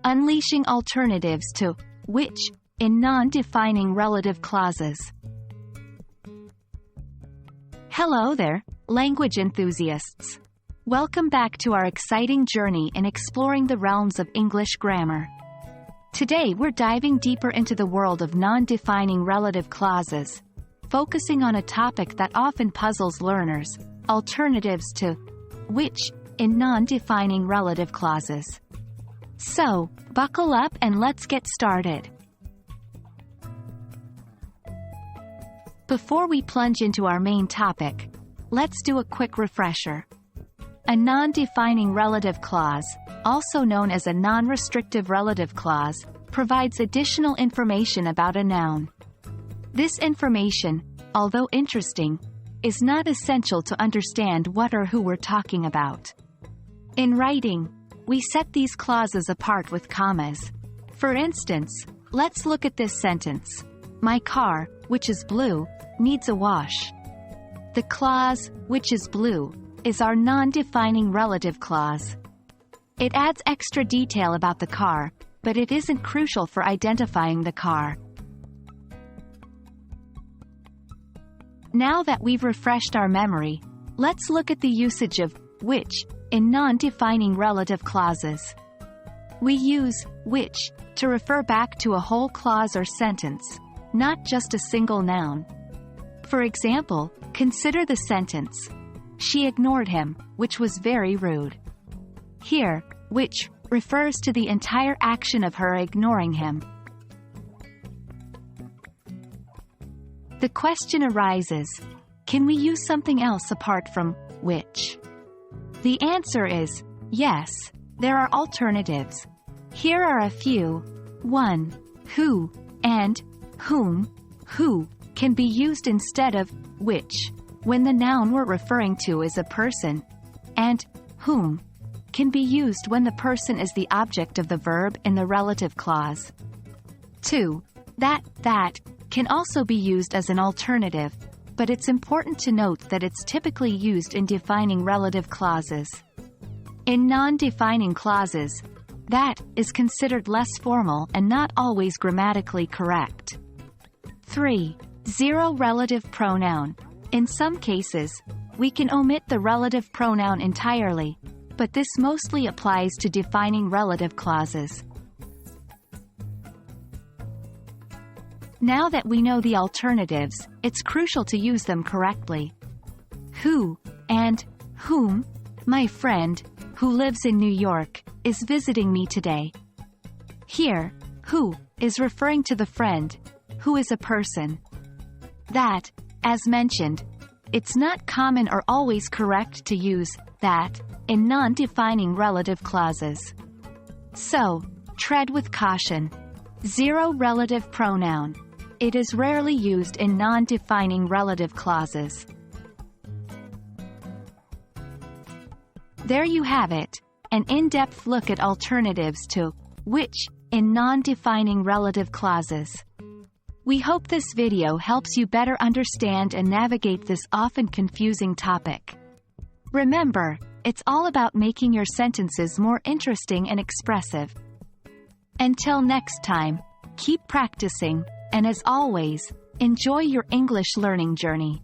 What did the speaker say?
Unleashing alternatives to which in non-defining relative clauses. Hello there, language enthusiasts. Welcome back to our exciting journey in exploring the realms of English grammar. Today we're diving deeper into the world of non-defining relative clauses, focusing on a topic that often puzzles learners: alternatives to which in non-defining relative clauses. So, buckle up and let's get started. Before we plunge into our main topic, let's do a quick refresher. A non-defining relative clause, also known as a non-restrictive relative clause, provides additional information about a noun. This information, although interesting, is not essential to understand what or who we're talking about. In writing, we set these clauses apart with commas. For instance, let's look at this sentence. My car, which is blue, needs a wash. The clause, which is blue, is our non-defining relative clause. It adds extra detail about the car, but it isn't crucial for identifying the car. Now that we've refreshed our memory, let's look at the usage of which in non-defining relative clauses. We use which to refer back to a whole clause or sentence, not just a single noun. For example, consider the sentence, "She ignored him, which was very rude." Here, which refers to the entire action of her ignoring him. The question arises, can we use something else apart from which? The answer is yes, there are alternatives. Here are a few. 1. Who and whom. Who can be used instead of which when the noun we're referring to is a person, and whom can be used when the person is the object of the verb in the relative clause. 2. That can also be used as an alternative, but it's important to note that it's typically used in defining relative clauses. In non-defining clauses, that is considered less formal and not always grammatically correct. 3. Zero relative pronoun. In some cases, we can omit the relative pronoun entirely, but this mostly applies to defining relative clauses. Now that we know the alternatives, it's crucial to use them correctly. Who and whom. My friend, who lives in New York, is visiting me today. Here, who is referring to the friend, who is a person. That, as mentioned, it's not common or always correct to use that in non-defining relative clauses. So, tread with caution. Zero relative pronoun. It is rarely used in non-defining relative clauses. There you have it, an in-depth look at alternatives to which in non-defining relative clauses. We hope this video helps you better understand and navigate this often confusing topic. Remember, it's all about making your sentences more interesting and expressive. Until next time, keep practicing, and as always, enjoy your English learning journey.